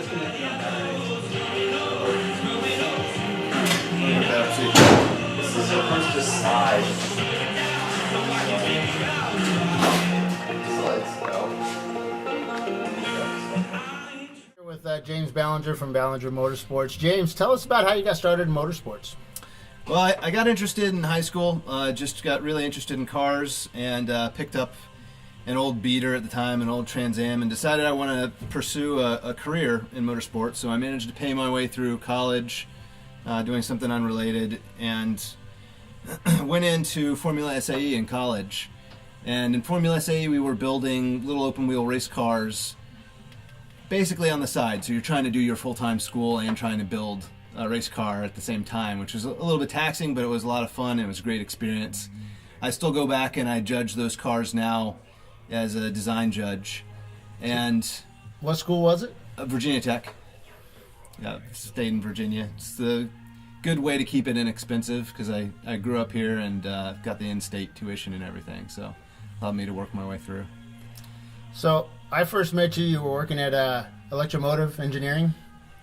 This is supposed to slide. With James Ballenger from Ballenger Motorsports. James, tell us about how you got started in motorsports. Well, I got interested in high school, just got really interested in cars, and picked up an old beater at the time, an old Trans Am, and decided I want to pursue a career in motorsports. So I managed to pay my way through college, doing something unrelated, and went into Formula SAE in college. And in Formula SAE we were building little open wheel race cars basically on the side. So you're trying to do your full-time school and trying to build a race car at the same time, which was a little bit taxing, but it was a lot of fun. It was a great experience. I still go back and I judge those cars now as a design judge. And what school was it? Virginia Tech. Yeah, stayed in Virginia. It's the good way to keep it inexpensive, because I grew up here and got the in-state tuition and everything, so allowed me to work my way through. So I first met you were working at electromotive engineering.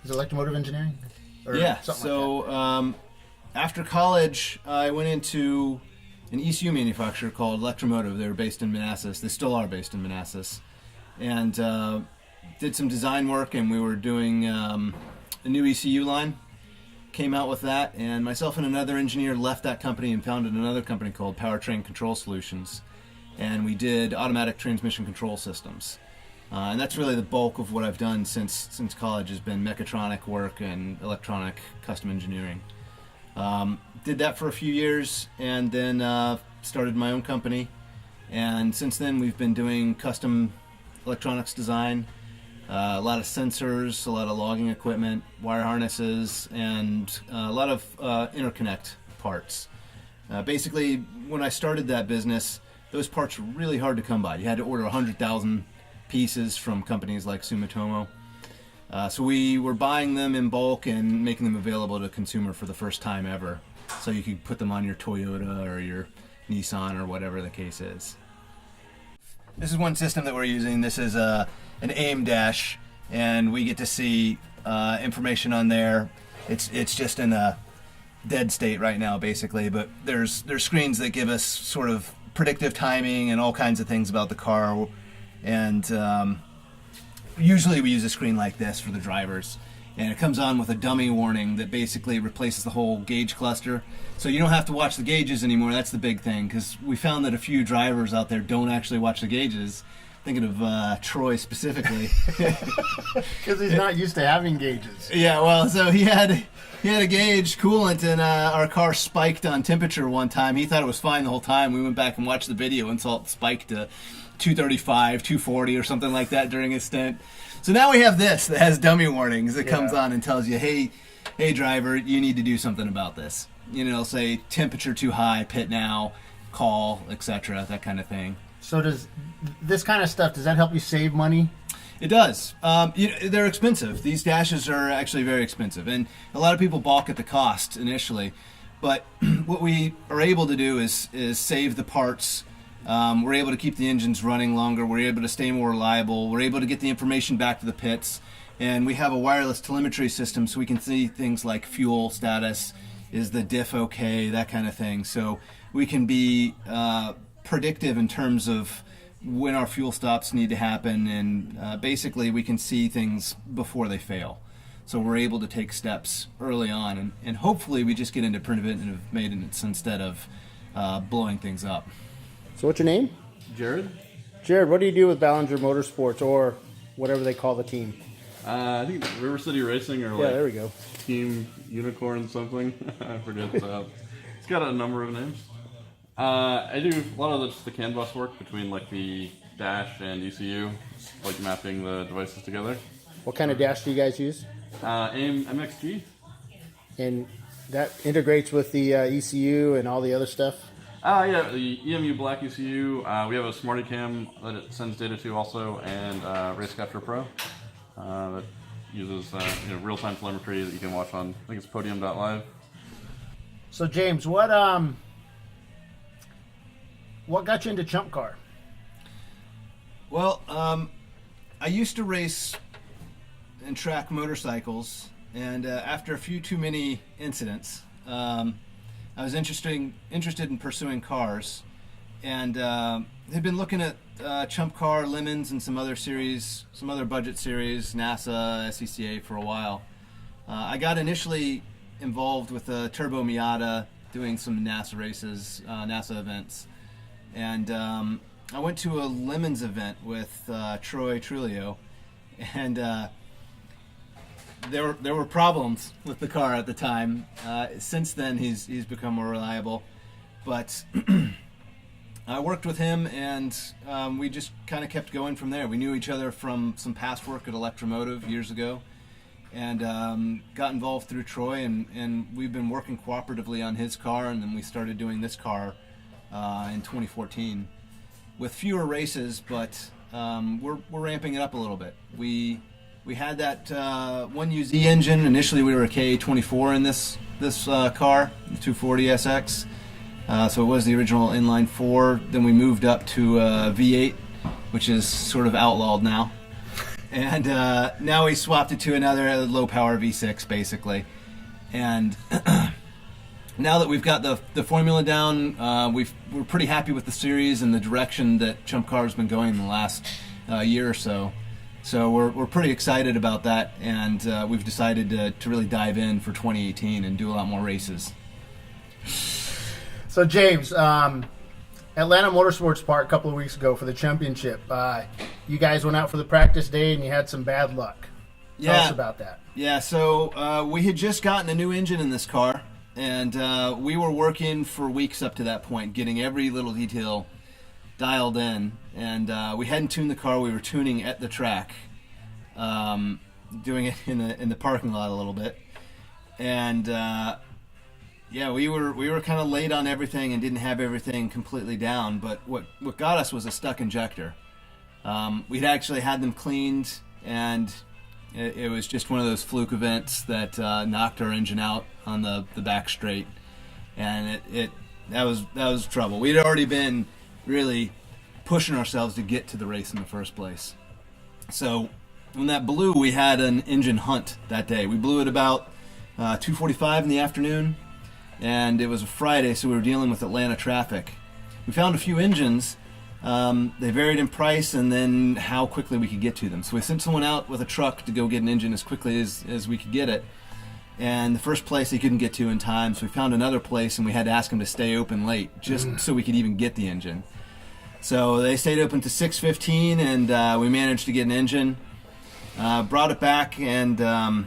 Is it electromotive engineering? Or yeah, something so like that? After college I went into an ECU manufacturer called Electromotive. They were based in Manassas. They still are based in Manassas. And did some design work, and we were doing a new ECU line. Came out with that, and myself and another engineer left that company and founded another company called Powertrain Control Solutions. And we did automatic transmission control systems. And that's really the bulk of what I've done since college, has been mechatronic work and electronic custom engineering. Did that for a few years, and then started my own company. And since then we've been doing custom electronics design, a lot of sensors, a lot of logging equipment, wire harnesses, and a lot of interconnect parts. Basically, when I started that business, those parts were really hard to come by. You had to order 100,000 pieces from companies like Sumitomo. So we were buying them in bulk and making them available to the consumer for the first time ever. So you could put them on your Toyota or your Nissan or whatever the case is. This is one system that we're using. This is an AIM dash, and we get to see information on there. It's just in a dead state right now, basically, but there's screens that give us sort of predictive timing and all kinds of things about the car. And usually we use a screen like this for the drivers, and it comes on with a dummy warning that basically replaces the whole gauge cluster, so you don't have to watch the gauges anymore. That's the big thing, because we found that a few drivers out there don't actually watch the gauges. Thinking of Troy specifically, because he's not used to having gauges. Yeah, well, so he had a gauge coolant, and our car spiked on temperature one time. He thought it was fine the whole time. We went back and watched the video and saw it spiked to 235, 240 or something like that during his stint. So now we have this that has dummy warnings that comes on and tells you, hey driver, you need to do something about this. You know, it'll say temperature too high, pit now, call, etc., that kind of thing. So does this kind of stuff, does that help you save money? It does. They're expensive. These dashes are actually very expensive, and a lot of people balk at the cost initially. But what we are able to do is save the parts. We're able to keep the engines running longer. We're able to stay more reliable. We're able to get the information back to the pits, and we have a wireless telemetry system, so we can see things like fuel status, is the diff okay, that kind of thing. So we can be predictive in terms of when our fuel stops need to happen, and basically we can see things before they fail. So we're able to take steps early on, and hopefully we just get into preventative maintenance instead of blowing things up. So what's your name? Jared. Jared, what do you do with Ballenger Motorsports, or whatever they call the team? I think River City Racing, or there we go. Team Unicorn something. I forget. It's got a number of names. I do a lot of just the CAN bus work between like the dash and ECU, like mapping the devices together. What kind of dash do you guys use? AIM MXG. And that integrates with the ECU and all the other stuff? Yeah, the EMU Black ECU. We have a Smarty Cam that it sends data to also, and Race Capture Pro that uses real-time telemetry that you can watch on, I think it's podium.live. So James, what got you into ChumpCar? Well, I used to race and track motorcycles, and after a few too many incidents, I was interested in pursuing cars, and had been looking at ChumpCar, Lemons, and some other budget series, NASA, SCCA for a while. I got initially involved with a Turbo Miata, doing some NASA races, NASA events, and I went to a Lemons event with Troy Trulio, and there were problems with the car at the time. Since then, he's become more reliable, but I worked with him, and we just kind of kept going from there. We knew each other from some past work at Electromotive years ago, and got involved through Troy, and we've been working cooperatively on his car, and then we started doing this car in 2014 with fewer races, but we're ramping it up a little bit. We had that 1UZ engine. Initially, we were a KA24 in this car, the 240 SX. So it was the original inline 4. Then we moved up to V8, which is sort of outlawed now. And now we swapped it to another low-power V6, basically. And now that we've got the formula down, we're pretty happy with the series and the direction that ChumpCar has been going in the last year or so. So we're pretty excited about that, and we've decided to really dive in for 2018 and do a lot more races. So James, Atlanta Motorsports Park a couple of weeks ago for the championship. You guys went out for the practice day and you had some bad luck. Tell us about that. Yeah, so we had just gotten a new engine in this car, and we were working for weeks up to that point, getting every little detail dialed in, and we hadn't tuned the car. We were tuning at the track, doing it in the parking lot a little bit, and yeah, we were kind of late on everything and didn't have everything completely down. But what got us was a stuck injector. We'd actually had them cleaned, and it was just one of those fluke events that knocked our engine out on the back straight, and that was trouble. We'd already been really pushing ourselves to get to the race in the first place. So when that blew, we had an engine hunt that day. We blew it about 2:45 in the afternoon, and it was a Friday, so we were dealing with Atlanta traffic. We found a few engines. They varied in price and then how quickly we could get to them. So we sent someone out with a truck to go get an engine as quickly as we could get it. And the first place he couldn't get to in time, so we found another place, and we had to ask him to stay open late just so we could even get the engine. So they stayed open to 6:15, and we managed to get an engine. Brought it back, and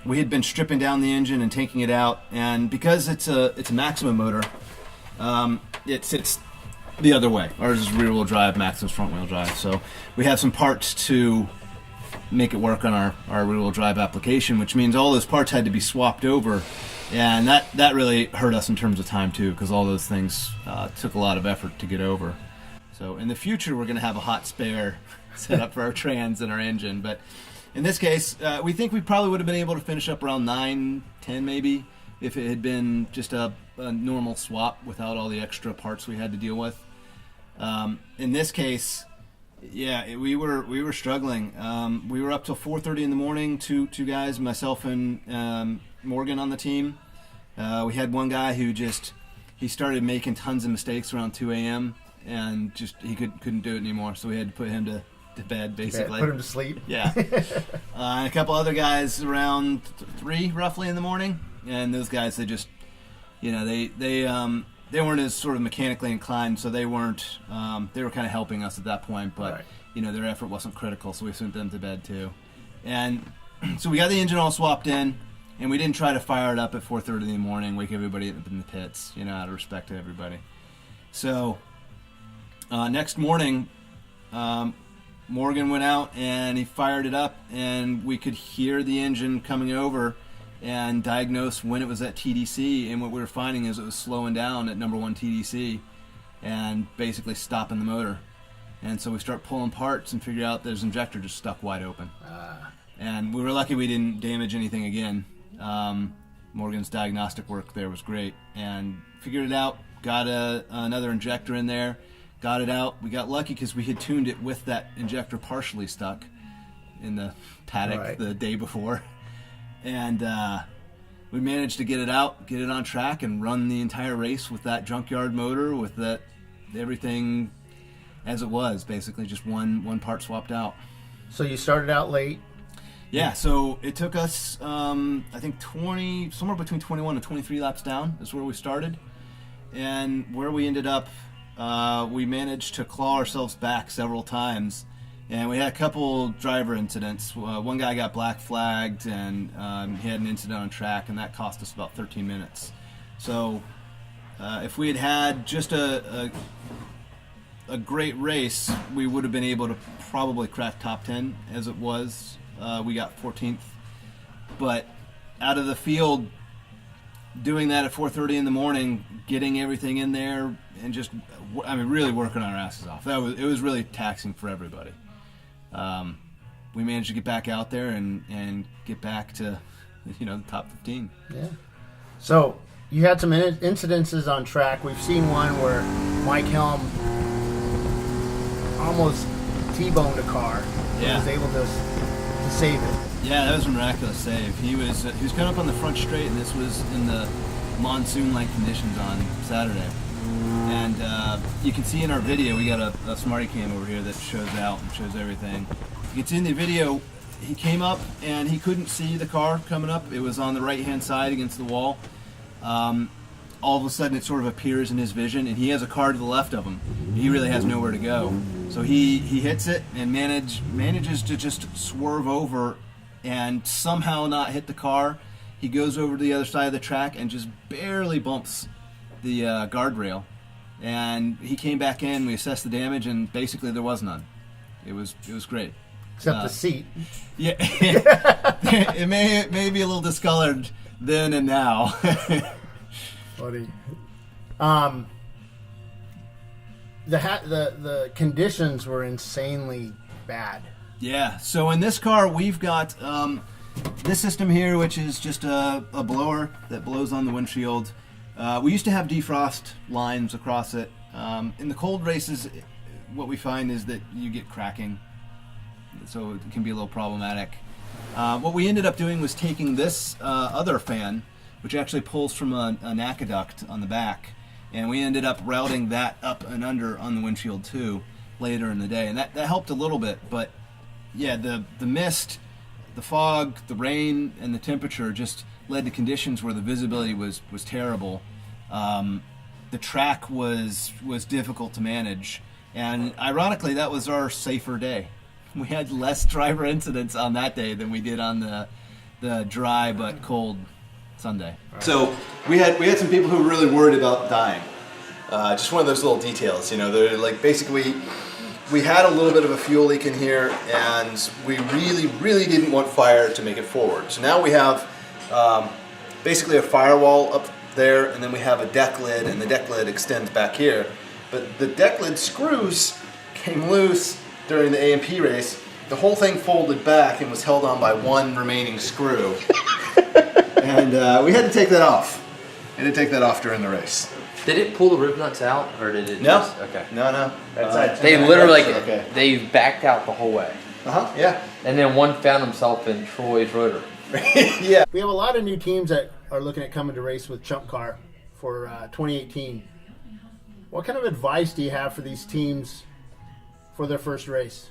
we had been stripping down the engine and taking it out. And because it's a Maxima motor, it sits the other way. Ours is rear-wheel drive, Maxima's front-wheel drive. So we have some parts to make it work on our rear-wheel drive application, which means all those parts had to be swapped over, and that really hurt us in terms of time too, because all those things took a lot of effort to get over. So in the future, we're going to have a hot spare set up for our trans and our engine, but in this case, we think we probably would have been able to finish up around 9-10 maybe if it had been just a normal swap without all the extra parts we had to deal with. In this case, yeah, we were struggling. We were up till 4:30 in the morning. Two guys, myself and Morgan on the team. We had one guy who he started making tons of mistakes around 2 a.m. and he couldn't do it anymore. So we had to put him to bed basically. Put him to sleep. Yeah. And a couple other guys around 3 roughly in the morning, and those guys they weren't as sort of mechanically inclined, so they weren't. They were kind of helping us at that point, but right. Their effort wasn't critical, so we sent them to bed too. And so we got the engine all swapped in, and we didn't try to fire it up at 4:30 in the morning, wake everybody up in the pits, out of respect to everybody. So next morning, Morgan went out and he fired it up, and we could hear the engine coming over and diagnose when it was at TDC, and what we were finding is it was slowing down at number 1 TDC and basically stopping the motor. And so we start pulling parts and figure out there's injector just stuck wide open. And we were lucky we didn't damage anything again. Morgan's diagnostic work there was great, and figured it out, got another injector in there, got it out. We got lucky because we had tuned it with that injector partially stuck. in the paddock Right. the day before, and we managed to get it out, get it on track, and run the entire race with that junkyard motor, with that everything as it was, basically just one part swapped out. So you started out late. Yeah, so it took us, I think somewhere between 21 and 23 laps down is where we started. And where we ended up, we managed to claw ourselves back several times. And we had a couple driver incidents. One guy got black flagged, and he had an incident on track, and that cost us about 13 minutes. So if we had had just a great race, we would have been able to probably crack top 10. As it was, we got 14th. But out of the field, doing that at 4:30 in the morning, getting everything in there, and just, really working our asses off. It was really taxing for everybody. We managed to get back out there and get back to, the top 15. Yeah. So you had some incidences on track. We've seen one where Mike Helm almost T-boned a car. Yeah. He was able to save it. Yeah, that was a miraculous save. He was coming up on the front straight, and this was in the monsoon-like conditions on Saturday. And you can see in our video, we got a Smarty Cam over here that shows out and shows everything. You can see in the video, he came up and he couldn't see the car coming up. It was on the right-hand side against the wall. All of a sudden, it sort of appears in his vision, and he has a car to the left of him. He really has nowhere to go. So he hits it and manages to just swerve over and somehow not hit the car. He goes over to the other side of the track and just barely bumps the guardrail. And he came back in, we assessed the damage, and basically there was none. It was great. Except the seat. Yeah, it may be a little discolored then and now. Buddy. The conditions were insanely bad. Yeah, so in this car we've got this system here, which is just a blower that blows on the windshield. We used to have defrost lines across it. In the cold races, what we find is that you get cracking, so it can be a little problematic. What we ended up doing was taking this other fan, which actually pulls from an aqueduct on the back, and we ended up routing that up and under on the windshield too later in the day, and that helped a little bit. But yeah, the mist, the fog, the rain, and the temperature just led to conditions where the visibility was terrible. The track was difficult to manage, and ironically that was our safer day. We had less driver incidents on that day than we did on the dry but cold Sunday. So we had some people who were really worried about dying. Just one of those little details, they're like, basically we had a little bit of a fuel leak in here, and we really didn't want fire to make it forward. So now we have basically a firewall up there, and then we have a deck lid, and the deck lid extends back here. But the deck lid screws came loose during the A&P race. The whole thing folded back and was held on by one remaining screw. And we had to take that off. We had to take that off during the race. Did it pull the rib nuts out, or did it? No. Just, okay. No. They literally okay. they backed out the whole way, Yeah. and then one found himself in Troy's rotor. Yeah. We have a lot of new teams that are looking at coming to race with ChumpCar for 2018. What kind of advice do you have for these teams for their first race?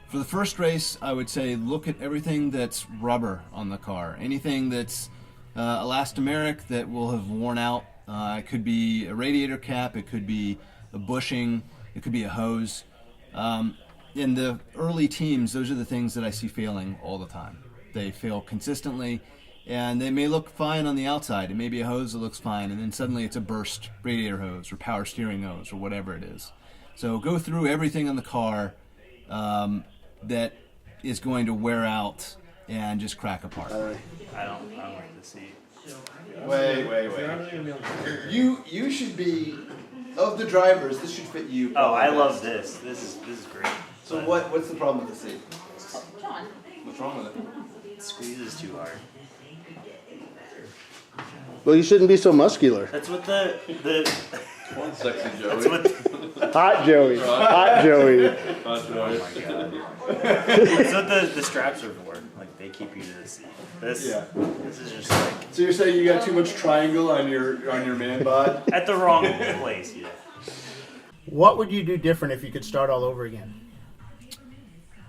For the first race, I would say look at everything that's rubber on the car. Anything that's elastomeric that will have worn out. It could be a radiator cap, it could be a bushing, it could be a hose. In the early teams, those are the things that I see failing all the time. They fail consistently, and they may look fine on the outside. It may be a hose that looks fine, and then suddenly it's a burst radiator hose or power steering hose or whatever it is. So go through everything on the car that is going to wear out and just crack apart. I don't like the seat. Wait. You should be, of the drivers, this should fit you. Oh, I probably love best. this. This is great. So what's the problem with the seat? John. What's wrong with it? It squeezes too hard. Well, you shouldn't be so muscular. That's what the One sexy Joey. That's what. Hot Joey. Hot Joey. Hot Joey. That's what the straps are for. Like they keep you to the seat. This is just like So you're saying you got too much triangle on your man bod? at the wrong place. Yeah. What would you do different if you could start all over again?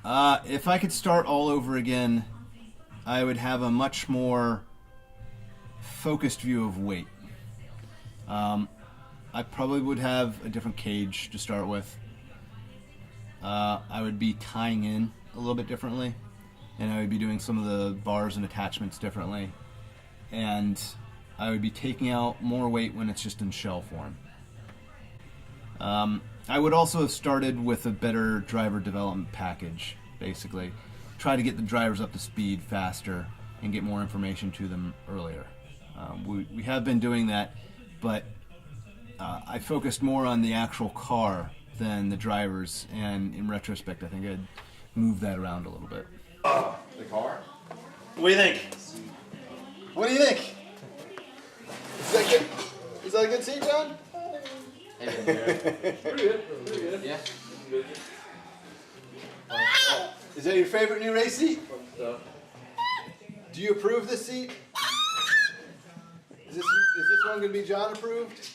If I could start all over again, I would have a much more focused view of weight. I probably would have a different cage to start with. I would be tying in a little bit differently, and I would be doing some of the bars and attachments differently, and I would be taking out more weight when it's just in shell form. I would also have started with a better driver development package, basically. Try to get the drivers up to speed faster and get more information to them earlier. We have been doing that, but I focused more on the actual car than the drivers, and in retrospect, I think I'd move that around a little bit. The car? What do you think? What do you think? Is that good? Is that a good seat, John? Pretty good. Yeah. Is that your favorite new race seat? Do you approve this seat? Is this one going to be John approved?